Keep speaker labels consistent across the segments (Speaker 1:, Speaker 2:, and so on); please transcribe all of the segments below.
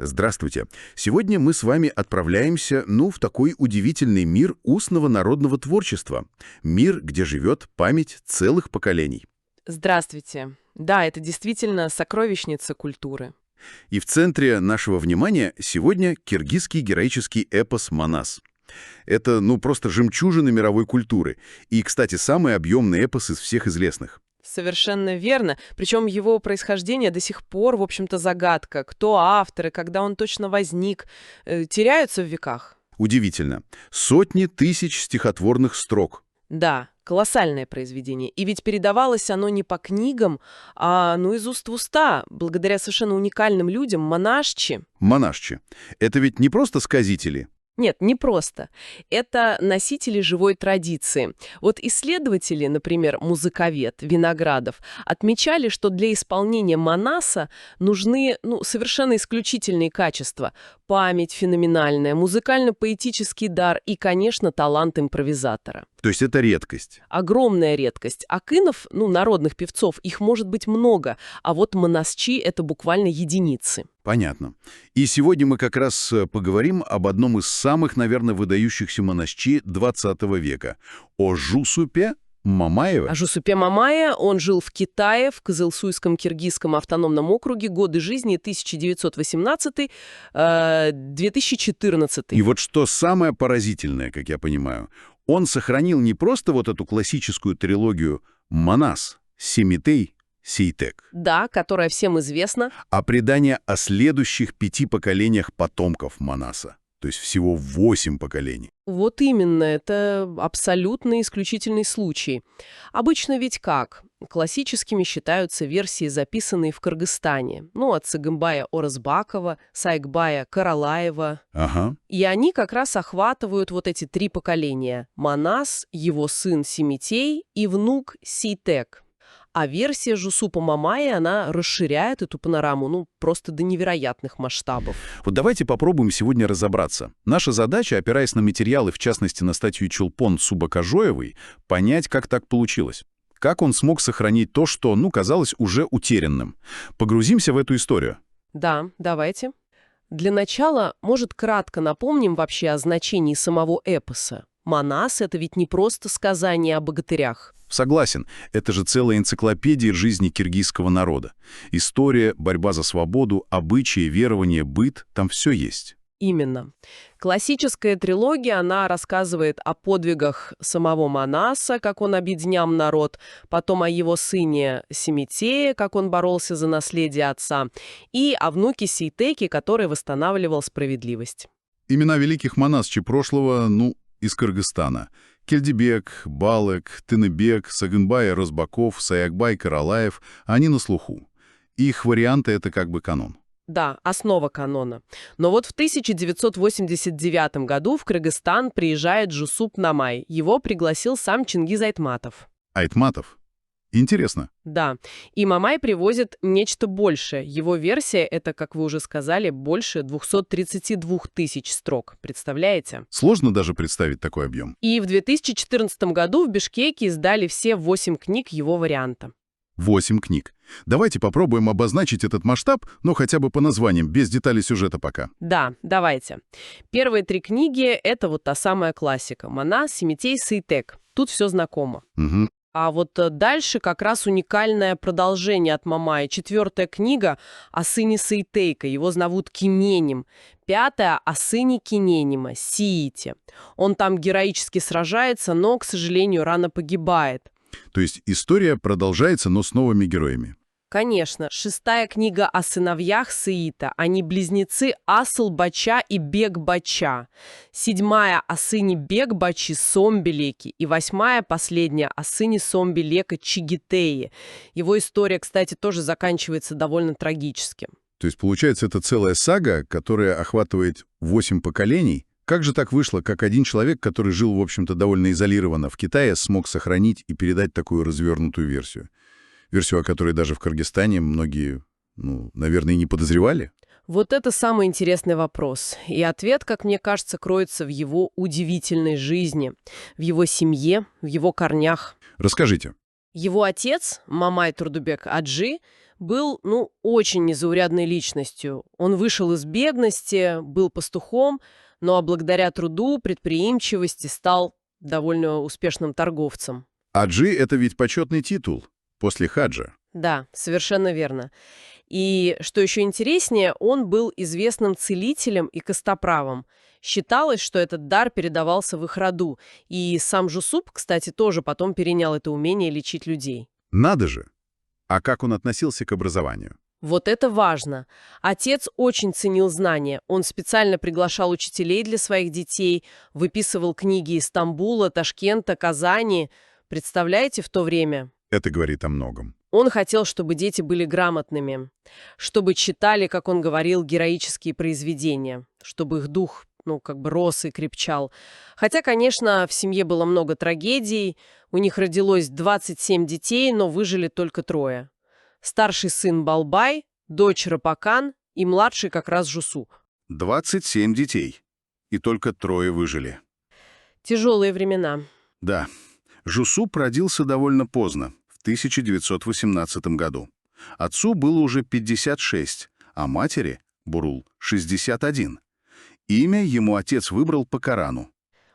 Speaker 1: Здравствуйте. Сегодня мы с вами отправляемся, в такой удивительный мир устного народного творчества. Мир, где живет память целых поколений.
Speaker 2: Здравствуйте. Да, это действительно сокровищница культуры.
Speaker 1: И в центре нашего внимания сегодня киргизский героический эпос «Манас». Это, просто жемчужина мировой культуры. И, кстати, самый объемный эпос из всех известных.
Speaker 2: Совершенно верно. Причем его происхождение до сих пор, в общем-то, загадка. Кто авторы, когда он точно возник, теряются в веках.
Speaker 1: Удивительно. Сотни тысяч стихотворных строк.
Speaker 2: Да, колоссальное произведение. И ведь передавалось оно не по книгам, а из уст в уста, благодаря совершенно уникальным людям, монашчи.
Speaker 1: Монашчи. Это ведь не просто сказители.
Speaker 2: Нет, не просто. Это носители живой традиции. Вот исследователи, например, музыковед Виноградов, отмечали, что для исполнения манаса нужны совершенно исключительные качества. Память феноменальная, музыкально-поэтический дар и, конечно, талант импровизатора.
Speaker 1: То есть это редкость.
Speaker 2: Огромная редкость. Акынов, народных певцов, их может быть много, а вот монасчи — это буквально единицы.
Speaker 1: Понятно. И сегодня мы как раз поговорим об одном из самых, наверное, выдающихся монасчи XX века — о Жусупе Мамаеве.
Speaker 2: А Жусупе Мамая, он жил в Китае, в Кызылсуйском киргизском автономном округе, годы жизни 1918-2014.
Speaker 1: И вот что самое поразительное, как я понимаю, он сохранил не просто вот эту классическую трилогию «Манас», «Семитей», «Сейтек».
Speaker 2: Да, которая всем известна.
Speaker 1: А предание о следующих 5 поколениях потомков Манаса. То есть всего 8 поколений.
Speaker 2: Вот именно, это абсолютно исключительный случай. Обычно ведь как? Классическими считаются версии, записанные в Кыргызстане. От Цыгымбая Оразбакова, Сайкбая Каралаева.
Speaker 1: Ага.
Speaker 2: И они как раз охватывают вот эти 3 поколения. Манас, его сын Семитей и внук Сейтек. А версия Жусупа Мамаи, она расширяет эту панораму, просто до невероятных масштабов.
Speaker 1: Вот давайте попробуем сегодня разобраться. Наша задача, опираясь на материалы, в частности на статью Чулпон Субакажоевой, понять, как так получилось. Как он смог сохранить то, что, казалось уже утерянным. Погрузимся в эту историю.
Speaker 2: Да, давайте. Для начала, может, кратко напомним вообще о значении самого эпоса. Манас — это ведь не просто сказание о богатырях.
Speaker 1: Согласен, это же целая энциклопедия жизни киргизского народа. История, борьба за свободу, обычаи, верования, быт — там все есть.
Speaker 2: Именно. Классическая трилогия, она рассказывает о подвигах самого Манаса, как он объединял народ, потом о его сыне Семитее, как он боролся за наследие отца, и о внуке Сейтеке, который восстанавливал справедливость.
Speaker 1: Имена великих монасчи прошлого, из Кыргызстана. Кельдибек, Балык, Тыныбек, Сагынбай Розбаков, Саякбай Каралаев — они на слуху. Их варианты — это как бы канон.
Speaker 2: Да, основа канона. Но вот в 1989 году в Кыргызстан приезжает Жусуп Мамай. Его пригласил сам Чингиз Айтматов.
Speaker 1: Айтматов? Интересно.
Speaker 2: Да, и Мамай привозит нечто большее. Его версия — это, как вы уже сказали, больше 232 тысяч строк. Представляете?
Speaker 1: Сложно даже представить такой объем.
Speaker 2: И в 2014 году в Бишкеке издали все 8 книг его варианта.
Speaker 1: 8 книг. Давайте попробуем обозначить этот масштаб, но хотя бы по названиям, без деталей сюжета пока.
Speaker 2: Да, давайте. Первые 3 книги — это вот та самая классика. Манас, Семитей, Сейтек. Тут все знакомо.
Speaker 1: Угу.
Speaker 2: А вот дальше как раз уникальное продолжение от Мамая. 4-я книга о сыне Сейтейка, его зовут Киненим. 5-я о сыне Киненима, Сиите. Он там героически сражается, но, к сожалению, рано погибает.
Speaker 1: То есть история продолжается, но с новыми героями.
Speaker 2: Конечно, 6-я книга о сыновьях Сеита. Они близнецы Асыл-Бача и Бек-Бача. 7-я о сыне Бек-Бачи Сомбелеки. И 8-я, последняя, о сыне Сомбелека Чигитеи. Его история, кстати, тоже заканчивается довольно трагически.
Speaker 1: То есть, получается, это целая сага, которая охватывает 8 поколений. Как же так вышло, как один человек, который жил, в общем-то, довольно изолированно в Китае, смог сохранить и передать такую развернутую версию? Версию, о которой даже в Кыргызстане многие, наверное, и не подозревали?
Speaker 2: Вот это самый интересный вопрос. И ответ, как мне кажется, кроется в его удивительной жизни, в его семье, в его корнях.
Speaker 1: Расскажите.
Speaker 2: Его отец, Мамай Турдубек Аджи, был, очень незаурядной личностью. Он вышел из бедности, был пастухом, но благодаря труду, предприимчивости стал довольно успешным торговцем.
Speaker 1: Аджи — это ведь почетный титул после хаджа.
Speaker 2: Да, совершенно верно. И, что еще интереснее, он был известным целителем и костоправом. Считалось, что этот дар передавался в их роду, и сам Жусуп, кстати, тоже потом перенял это умение лечить людей.
Speaker 1: Надо же! А как он относился к образованию?
Speaker 2: Вот это важно. Отец очень ценил знания. Он специально приглашал учителей для своих детей, выписывал книги из Стамбула, Ташкента, Казани. Представляете, в то время?
Speaker 1: Это говорит о многом.
Speaker 2: Он хотел, чтобы дети были грамотными, чтобы читали, как он говорил, героические произведения, чтобы их дух, рос и крепчал. Хотя, конечно, в семье было много трагедий, у них родилось 27 детей, но выжили только 3. Старший сын Балбай, дочь Рапакан и младший как раз Жусуп.
Speaker 1: 27 детей. И только 3 выжили.
Speaker 2: Тяжелые времена.
Speaker 1: Да. Жусуп родился довольно поздно, в 1918 году. Отцу было уже 56, а матери, Бурул, 61. Имя ему отец выбрал по Корану.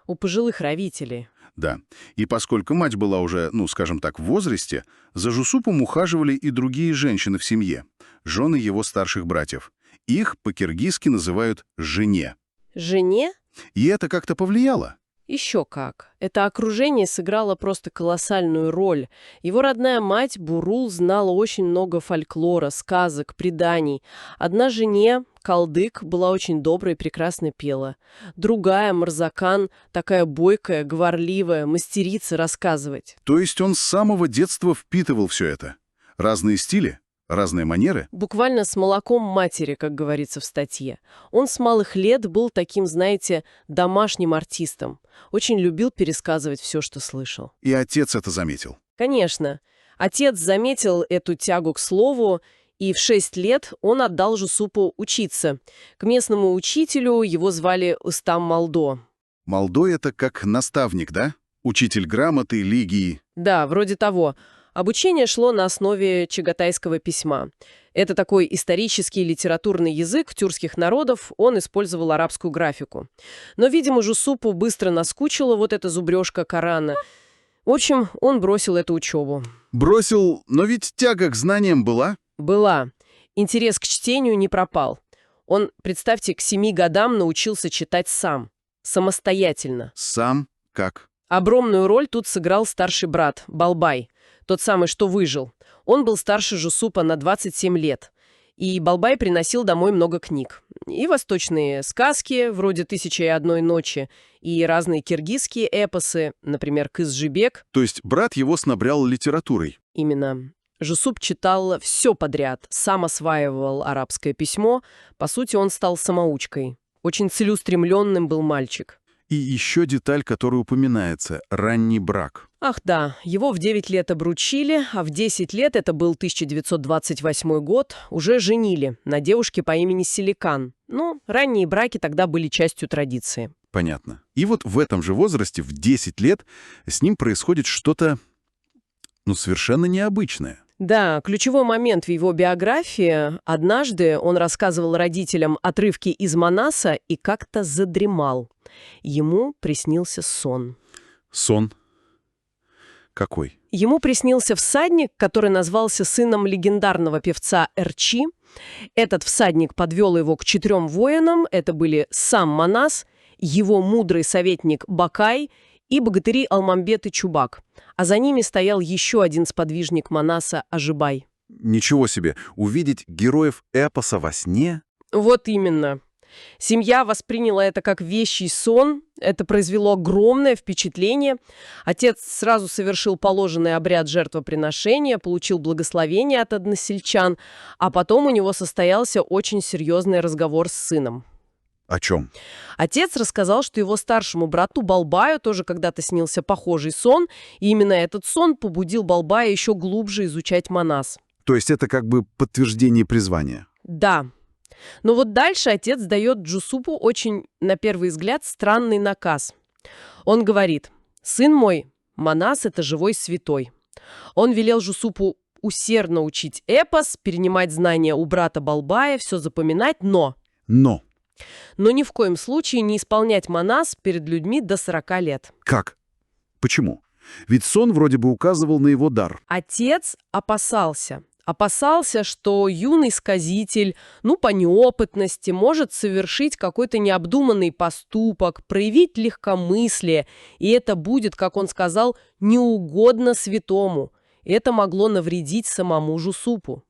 Speaker 2: У пожилых родителей.
Speaker 1: Да. И поскольку мать была уже, скажем так, в возрасте, за Жусупом ухаживали и другие женщины в семье, жены его старших братьев. Их по-киргизски называют «жене».
Speaker 2: Жене?
Speaker 1: И это как-то повлияло?
Speaker 2: Еще как. Это окружение сыграло просто колоссальную роль. Его родная мать Бурул знала очень много фольклора, сказок, преданий. Одна жене, Калдык, была очень доброй и прекрасно пела. Другая, Марзакан, такая бойкая, говорливая, мастерица рассказывать.
Speaker 1: То есть он с самого детства впитывал все это? Разные стили? Разные манеры?
Speaker 2: Буквально с молоком матери, как говорится в статье. Он с малых лет был таким, знаете, домашним артистом. Очень любил пересказывать все, что слышал.
Speaker 1: И отец это заметил?
Speaker 2: Конечно. Отец заметил эту тягу к слову, и в 6 лет он отдал Жусупу учиться. К местному учителю его звали Устам Малдо.
Speaker 1: Малдо — это как наставник, да? Учитель грамоты, лигии.
Speaker 2: Да, вроде того. Обучение шло на основе чагатайского письма. Это такой исторический литературный язык тюркских народов, он использовал арабскую графику. Но, видимо, Жусупу быстро наскучила вот эта зубрежка Корана. В общем, он бросил эту учебу.
Speaker 1: Бросил, но ведь тяга к знаниям была?
Speaker 2: Была. Интерес к чтению не пропал. Он, представьте, к 7 годам научился читать сам. Самостоятельно.
Speaker 1: Сам? Как?
Speaker 2: Огромную роль тут сыграл старший брат, Балбай. Тот самый, что выжил. Он был старше Жусупа на 27 лет. И Балбай приносил домой много книг. И восточные сказки, вроде «Тысяча и одной ночи», и разные киргизские эпосы, например, «Кызжибек».
Speaker 1: То есть брат его снабрял литературой?
Speaker 2: Именно. Жусуп читал все подряд, сам осваивал арабское письмо. По сути, он стал самоучкой. Очень целеустремленным был мальчик.
Speaker 1: И еще деталь, которая упоминается – ранний брак.
Speaker 2: Ах да, его в 9 лет обручили, а в 10 лет, это был 1928 год, уже женили на девушке по имени Селикан. Но ранние браки тогда были частью традиции.
Speaker 1: Понятно. И вот в этом же возрасте, в 10 лет, с ним происходит что-то, совершенно необычное.
Speaker 2: Да, ключевой момент в его биографии. Однажды он рассказывал родителям отрывки из Манаса и как-то задремал. Ему приснился сон.
Speaker 1: Сон? Какой?
Speaker 2: Ему приснился всадник, который назвался сыном легендарного певца Эрчи. Этот всадник подвел его к 4 воинам. Это были сам Манас, его мудрый советник Бакай и богатыри Алмамбет и Чубак. А за ними стоял еще один сподвижник Манаса Ажибай.
Speaker 1: Ничего себе! Увидеть героев эпоса во сне?
Speaker 2: Вот именно. Семья восприняла это как вещий сон. Это произвело огромное впечатление. Отец сразу совершил положенный обряд жертвоприношения, получил благословение от односельчан, а потом у него состоялся очень серьезный разговор с сыном.
Speaker 1: О чем?
Speaker 2: Отец рассказал, что его старшему брату Балбаю тоже когда-то снился похожий сон, и именно этот сон побудил Балбая еще глубже изучать Манас.
Speaker 1: То есть это как бы подтверждение призвания?
Speaker 2: Да. Но вот дальше отец дает Жусупу очень, на первый взгляд, странный наказ. Он говорит: «Сын мой, Манас — это живой святой». Он велел Жусупу усердно учить эпос, перенимать знания у брата Балбая, все запоминать, но
Speaker 1: Но.
Speaker 2: ни в коем случае не исполнять манас перед людьми до 40 лет.
Speaker 3: Как? Почему? Ведь сон вроде бы указывал на его дар.
Speaker 2: Отец опасался. Опасался, что юный сказитель, по неопытности, может совершить какой-то необдуманный поступок, проявить легкомыслие, и это будет, как он сказал, неугодно святому. Это могло навредить самому Жусупу.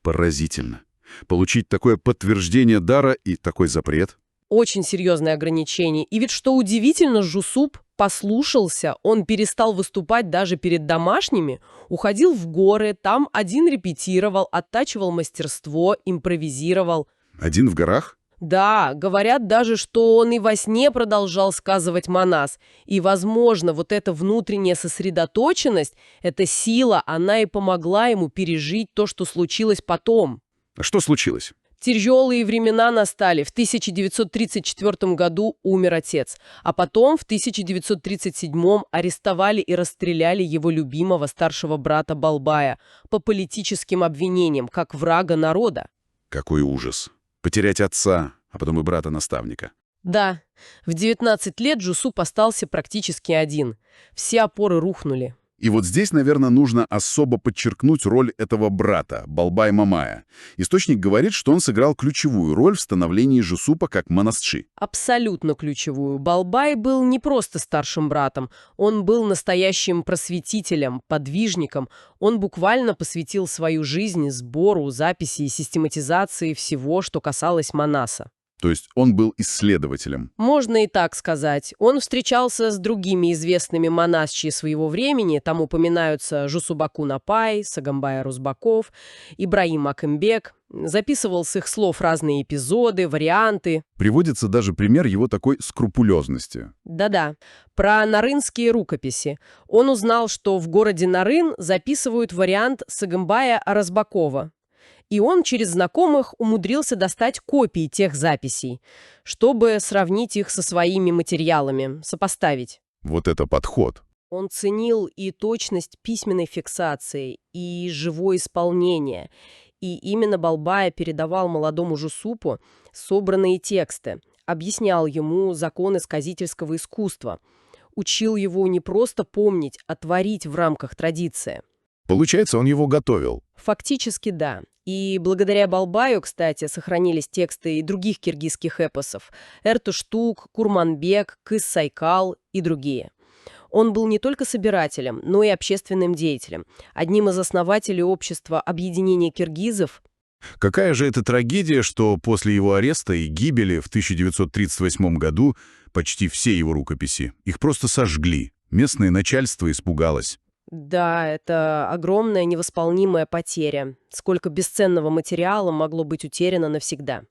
Speaker 3: Поразительно. Получить такое подтверждение дара и такой запрет.
Speaker 2: Очень серьезное ограничение. И ведь что удивительно, Жусуп послушался, он перестал выступать даже перед домашними, уходил в горы, там один репетировал, оттачивал мастерство, импровизировал.
Speaker 3: Один в горах?
Speaker 2: Да, говорят даже, что он и во сне продолжал сказывать манас. И, возможно, вот эта внутренняя сосредоточенность, эта сила, она и помогла ему пережить то, что случилось потом.
Speaker 3: А что случилось?
Speaker 2: Тяжелые времена настали. В 1934 году умер отец, а потом в 1937 арестовали и расстреляли его любимого старшего брата Балбая по политическим обвинениям, как врага народа.
Speaker 3: Какой ужас. Потерять отца, а потом и брата-наставника.
Speaker 2: Да, в 19 лет Жусуп остался практически один. Все опоры рухнули.
Speaker 1: И вот здесь, наверное, нужно особо подчеркнуть роль этого брата, Балбай-Мамая. Источник говорит, что он сыграл ключевую роль в становлении Жусупа как монастырь.
Speaker 2: Абсолютно ключевую. Балбай был не просто старшим братом, он был настоящим просветителем, подвижником. Он буквально посвятил свою жизнь сбору, записи и систематизации всего, что касалось манаса.
Speaker 1: То есть он был исследователем.
Speaker 2: Можно и так сказать. Он встречался с другими известными монасчи своего времени. Там упоминаются Жусубаку Напай, Сагамбай Рузбаков, Ибраим Акымбек. Записывал с их слов разные эпизоды, варианты.
Speaker 1: Приводится даже пример его такой скрупулезности.
Speaker 2: Да-да, про нарынские рукописи. Он узнал, что в городе Нарын записывают вариант Сагамбая Розбакова. И он через знакомых умудрился достать копии тех записей, чтобы сравнить их со своими материалами, сопоставить.
Speaker 1: Вот это подход.
Speaker 2: Он ценил и точность письменной фиксации, и живое исполнение. И именно Балбая передавал молодому Жусупу собранные тексты, объяснял ему законы сказительского искусства, учил его не просто помнить, а творить в рамках традиции.
Speaker 1: Получается, он его готовил.
Speaker 2: Фактически да. И благодаря Балбаю, кстати, сохранились тексты и других киргизских эпосов. Эртуштук, Курманбек, Кыс-Сайкал и другие. Он был не только собирателем, но и общественным деятелем. Одним из основателей общества объединения киргизов.
Speaker 1: Какая же это трагедия, что после его ареста и гибели в 1938 году почти все его рукописи, их просто сожгли. Местное начальство испугалось.
Speaker 2: Да, это огромная невосполнимая потеря. Сколько бесценного материала могло быть утеряно навсегда.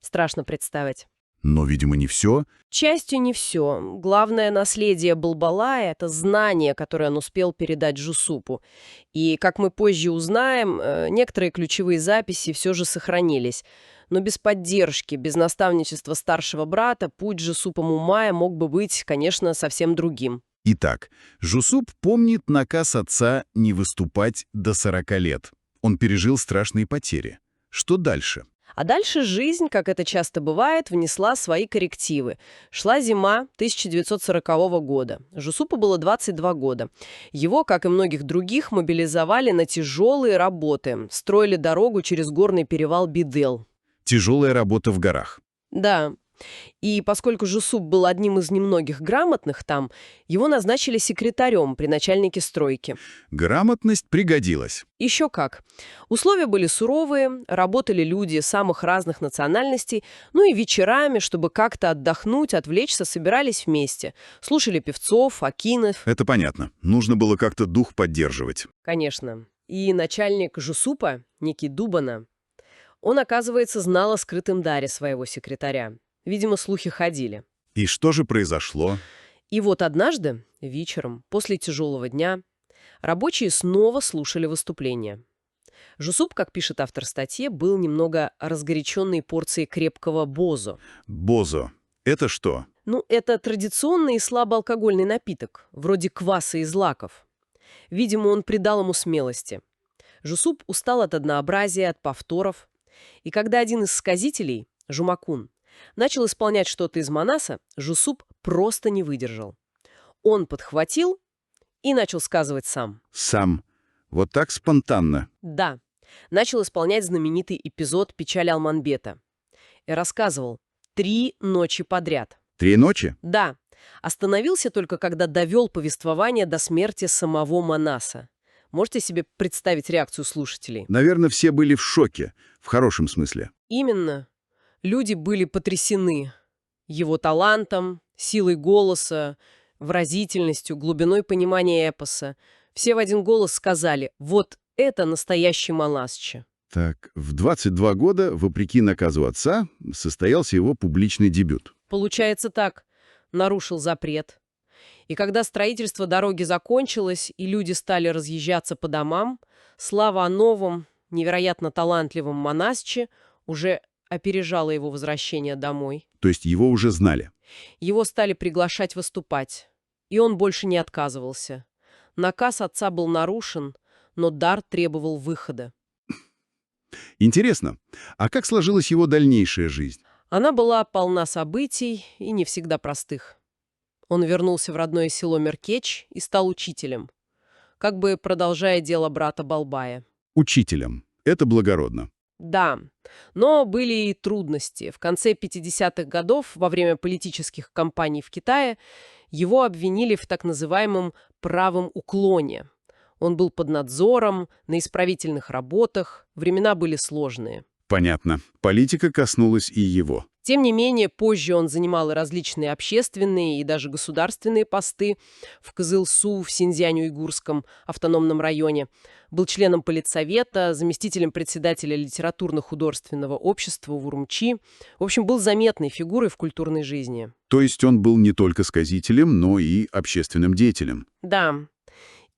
Speaker 2: Страшно представить.
Speaker 1: Но, видимо, не все.
Speaker 2: К счастью, не все. Главное наследие Балбалая — это знание, которое он успел передать Жусупу. И, как мы позже узнаем, некоторые ключевые записи все же сохранились. Но без поддержки, без наставничества старшего брата путь Жусупа Мумая мог бы быть, конечно, совсем другим.
Speaker 1: Итак, Жусуп помнит наказ отца не выступать до 40 лет. Он пережил страшные потери. Что дальше?
Speaker 2: А дальше жизнь, как это часто бывает, внесла свои коррективы. Шла зима 1940 года. Жусупу было 22 года. Его, как и многих других, мобилизовали на тяжелые работы. Строили дорогу через горный перевал Бидел.
Speaker 1: Тяжелая работа в горах.
Speaker 2: Да. И поскольку Жусуп был одним из немногих грамотных там, его назначили секретарем при начальнике стройки.
Speaker 1: Грамотность пригодилась.
Speaker 2: Еще как. Условия были суровые, работали люди самых разных национальностей, и вечерами, чтобы как-то отдохнуть, отвлечься, собирались вместе. Слушали певцов, акинов.
Speaker 1: Это понятно. Нужно было как-то дух поддерживать.
Speaker 2: Конечно. И начальник Жусупа, некий Дубана, он, оказывается, знал о скрытом даре своего секретаря. Видимо, слухи ходили.
Speaker 1: И что же произошло?
Speaker 2: И вот однажды, вечером, после тяжелого дня, рабочие снова слушали выступление. Жусуп, как пишет автор статьи, был немного разгоряченной порцией крепкого бозо.
Speaker 1: Бозо. Это что?
Speaker 2: Это традиционный и слабоалкогольный напиток, вроде кваса из злаков. Видимо, он придал ему смелости. Жусуп устал от однообразия, от повторов. И когда один из сказителей, Жумакун, начал исполнять что-то из Манаса, Жусуп просто не выдержал. Он подхватил и начал сказывать сам.
Speaker 3: Сам. Вот так спонтанно.
Speaker 2: Да, начал исполнять знаменитый эпизод «Печаль Алманбета». И рассказывал 3 ночи подряд.
Speaker 3: 3 ночи?
Speaker 2: Да, остановился только, когда довел повествование до смерти самого Манаса. Можете себе представить реакцию слушателей?
Speaker 3: Наверное, все были в шоке. В хорошем смысле.
Speaker 2: Именно. Люди были потрясены его талантом, силой голоса, выразительностью, глубиной понимания эпоса. Все в один голос сказали: вот это настоящий Манасчи.
Speaker 3: Так, в 22 года, вопреки наказу отца, состоялся его публичный дебют.
Speaker 2: Получается так, нарушил запрет. И когда строительство дороги закончилось, и люди стали разъезжаться по домам, слава о новом, невероятно талантливом Манасчи уже опережала его возвращение домой.
Speaker 3: То есть его уже знали.
Speaker 2: Его стали приглашать выступать, и он больше не отказывался. Наказ отца был нарушен, но дар требовал выхода.
Speaker 3: Интересно, а как сложилась его дальнейшая жизнь?
Speaker 2: Она была полна событий и не всегда простых. Он вернулся в родное село Меркеч и стал учителем, как бы продолжая дело брата Балбая.
Speaker 3: Учителем. Это благородно.
Speaker 2: Да, но были и трудности. В конце 50-х годов, во время политических кампаний в Китае, его обвинили в так называемом «правом уклоне». Он был под надзором, на исправительных работах, времена были сложные.
Speaker 3: Понятно. Политика коснулась и его.
Speaker 2: Тем не менее, позже он занимал и различные общественные и даже государственные посты в Кызылсу, в Синьцзянь-Уйгурском автономном районе, был членом политсовета, заместителем председателя литературно-художественного общества в Урумчи. В общем, был заметной фигурой в культурной жизни.
Speaker 3: То есть он был не только сказителем, но и общественным деятелем.
Speaker 2: Да.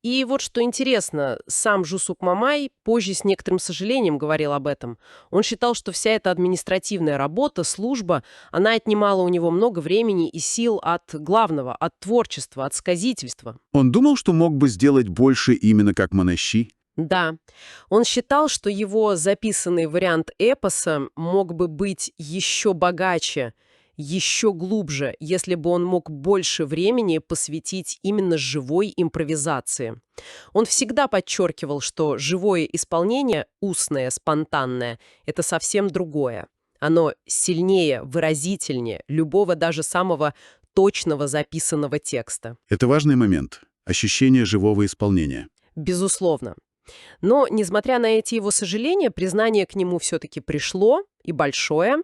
Speaker 2: И вот что интересно, сам Жусуп Мамай позже с некоторым сожалением говорил об этом. Он считал, что вся эта административная работа, служба, она отнимала у него много времени и сил от главного, от творчества, от сказительства.
Speaker 3: Он думал, что мог бы сделать больше именно как Манасчи?
Speaker 2: Да, он считал, что его записанный вариант эпоса мог бы быть еще богаче, еще глубже, если бы он мог больше времени посвятить именно живой импровизации. Он всегда подчеркивал, что живое исполнение, устное, спонтанное, это совсем другое. Оно сильнее, выразительнее любого даже самого точного записанного текста.
Speaker 3: Это важный момент. Ощущение живого исполнения.
Speaker 2: Безусловно. Но, несмотря на эти его сожаления, признание к нему все-таки пришло, и большое.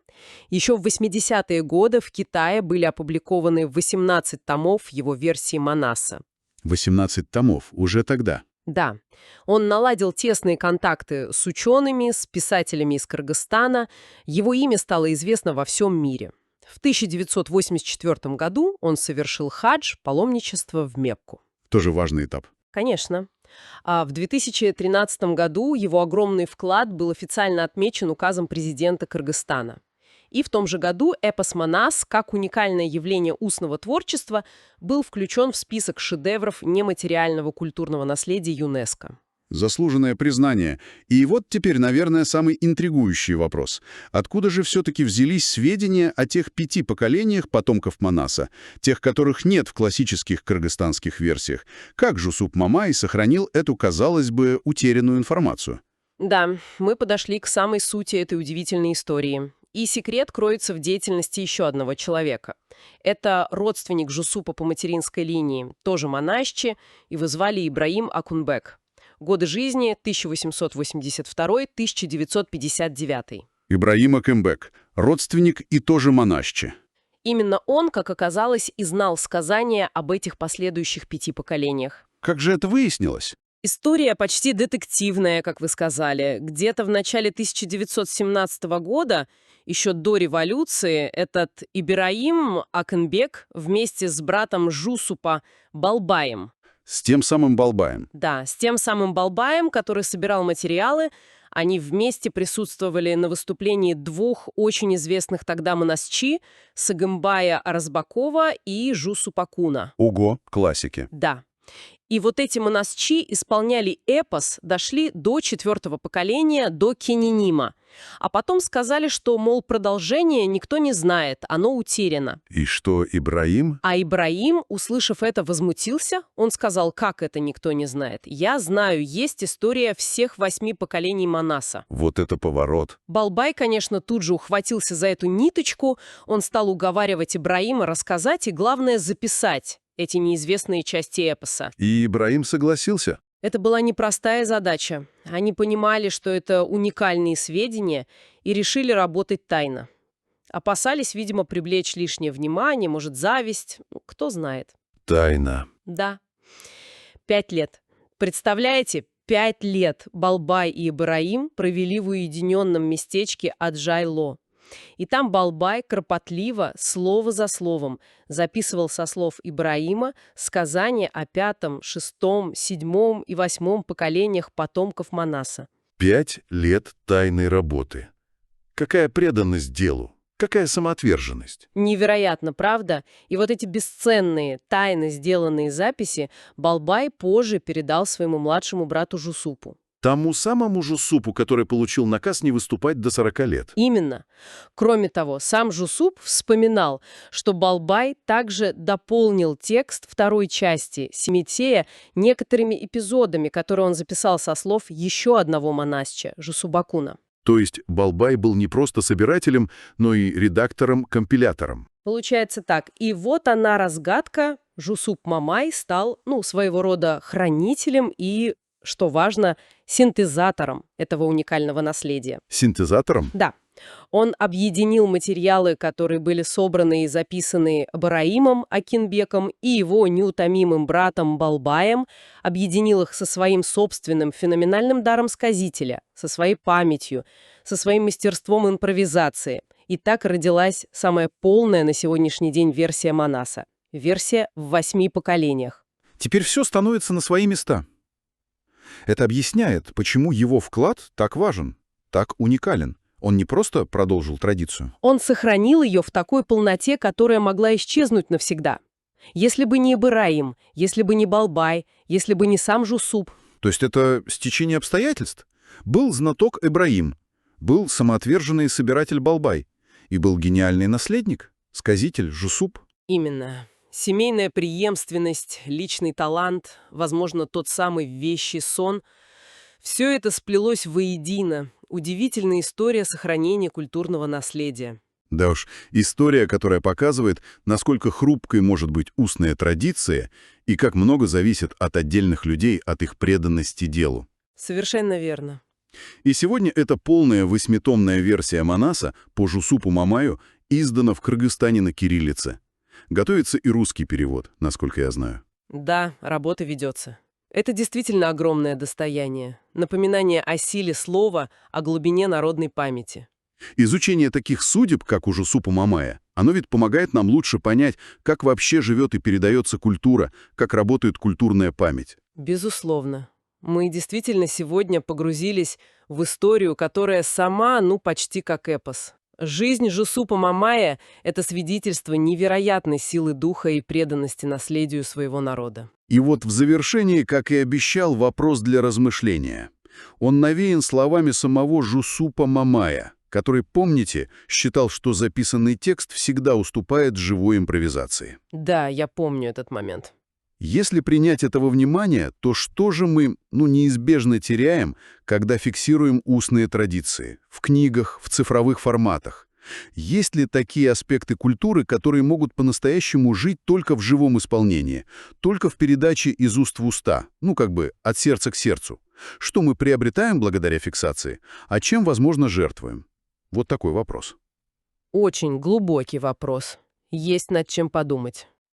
Speaker 2: Еще в 80-е годы в Китае были опубликованы 18 томов его версии Манаса.
Speaker 3: 18 томов. Уже тогда.
Speaker 2: Да, он наладил тесные контакты с учеными, с писателями из Кыргызстана. Его имя стало известно во всем мире. В 1984 году он совершил хадж, паломничество в Мекку.
Speaker 3: Тоже важный этап.
Speaker 2: Конечно. А в 2013 году его огромный вклад был официально отмечен указом президента Кыргызстана. И в том же году эпос Манас, как уникальное явление устного творчества, был включен в список шедевров нематериального культурного наследия ЮНЕСКО.
Speaker 3: Заслуженное признание. И вот теперь, наверное, самый интригующий вопрос. Откуда же все-таки взялись сведения о тех 5 поколениях потомков Манаса, тех, которых нет в классических кыргызстанских версиях? Как Жусуп Мамай сохранил эту, казалось бы, утерянную информацию?
Speaker 2: Да, мы подошли к самой сути этой удивительной истории. И секрет кроется в деятельности еще одного человека. Это родственник Жусупа по материнской линии, тоже Манасчи, его звали Ибраим Акунбек. Годы жизни 1882-1959.
Speaker 3: Ибраим Акунбек, родственник и тоже Манасчи.
Speaker 2: Именно он, как оказалось, и знал сказания об этих последующих 5 поколениях.
Speaker 3: Как же это выяснилось?
Speaker 2: История почти детективная, как вы сказали. Где-то в начале 1917 года, еще до революции, этот Ибраим Акунбек вместе с братом Жусупа Балбаем.
Speaker 3: С тем самым Балбаем.
Speaker 2: Да, с тем самым Балбаем, который собирал материалы, они вместе присутствовали на выступлении 2 очень известных тогда Манасчи, Сагымбая Аразбакова и Жусупа Куна.
Speaker 3: Ого, классики.
Speaker 2: Да. И вот эти монасчи исполняли эпос, дошли до 4-го поколения, до Кенинима. А потом сказали, что, мол, продолжение никто не знает, оно утеряно.
Speaker 1: И что, Ибраим?
Speaker 2: А Ибраим, услышав это, возмутился. Он сказал, как это никто не знает. Я знаю, есть история всех 8 поколений Манаса.
Speaker 1: Вот это поворот.
Speaker 2: Балбай, конечно, тут же ухватился за эту ниточку. Он стал уговаривать Ибраима рассказать и, главное, записать эти неизвестные части эпоса.
Speaker 1: И Ибраим согласился?
Speaker 2: Это была непростая задача. Они понимали, что это уникальные сведения, и решили работать тайно. Опасались, видимо, привлечь лишнее внимание, может, зависть, кто знает.
Speaker 1: Тайна.
Speaker 2: Да. 5 лет. Представляете, 5 лет Балбай и Ибраим провели в уединенном местечке Аджайло. И там Балбай кропотливо, слово за словом, записывал со слов Ибраима сказания о 5-м, 6-м, 7-м и 8-м поколениях потомков Манаса.
Speaker 1: 5 лет тайной работы. Какая преданность делу? Какая самоотверженность?
Speaker 2: Невероятно, правда? И вот эти бесценные, тайно сделанные записи Балбай позже передал своему младшему брату Жусупу.
Speaker 1: Тому самому Жусупу, который получил наказ не выступать до 40 лет.
Speaker 2: Именно. Кроме того, сам Жусуп вспоминал, что Балбай также дополнил текст второй части Семитея некоторыми эпизодами, которые он записал со слов еще одного монасча, Жусубакуна.
Speaker 1: То есть Балбай был не просто собирателем, но и редактором-компилятором.
Speaker 2: Получается так. И вот она разгадка. Жусуп Мамай стал, своего рода хранителем и, что важно, синтезатором этого уникального наследия.
Speaker 1: Синтезатором?
Speaker 2: Да. Он объединил материалы, которые были собраны и записаны Ибраимом Акинбеком и его неутомимым братом Балбаем, объединил их со своим собственным феноменальным даром сказителя, со своей памятью, со своим мастерством импровизации. И так родилась самая полная на сегодняшний день версия Манаса. Версия в 8 поколениях.
Speaker 3: Теперь все становится на свои места. Это объясняет, почему его вклад так важен, так уникален. Он не просто продолжил традицию.
Speaker 2: Он сохранил ее в такой полноте, которая могла исчезнуть навсегда. Если бы не Ибраим, если бы не Балбай, если бы не сам Жусуп.
Speaker 3: То есть это стечение обстоятельств? Был знаток Ибраим, был самоотверженный собиратель Балбай, и был гениальный наследник, сказитель Жусуп.
Speaker 2: Именно. Семейная преемственность, личный талант, возможно, тот самый вещий сон – все это сплелось воедино. Удивительная история сохранения культурного наследия.
Speaker 1: Да уж, история, которая показывает, насколько хрупкой может быть устная традиция и как много зависит от отдельных людей, от их преданности делу.
Speaker 2: Совершенно верно.
Speaker 1: И сегодня эта полная 8-томная версия Манаса по Жусупу Мамаю издана в Кыргызстане на кириллице. Готовится и русский перевод, насколько я знаю.
Speaker 2: Да, работа ведется. Это действительно огромное достояние. Напоминание о силе слова, о глубине народной памяти.
Speaker 1: Изучение таких судеб, как у Жусупа Мамая, оно ведь помогает нам лучше понять, как вообще живет и передается культура, как работает культурная память.
Speaker 2: Безусловно. Мы действительно сегодня погрузились в историю, которая сама, почти как эпос. Жизнь Жусупа Мамая – это свидетельство невероятной силы духа и преданности наследию своего народа.
Speaker 1: И вот в завершении, как и обещал, вопрос для размышления. Он навеян словами самого Жусупа Мамая, который, помните, считал, что записанный текст всегда уступает живой импровизации.
Speaker 2: Да, я помню этот момент.
Speaker 1: Если принять это во внимание, то что же мы, неизбежно теряем, когда фиксируем устные традиции? В книгах, в цифровых форматах. Есть ли такие аспекты культуры, которые могут по-настоящему жить только в живом исполнении, только в передаче из уст в уста, от сердца к сердцу? Что мы приобретаем благодаря фиксации, а чем, возможно, жертвуем? Вот такой вопрос.
Speaker 2: Очень глубокий вопрос. Есть над чем подумать.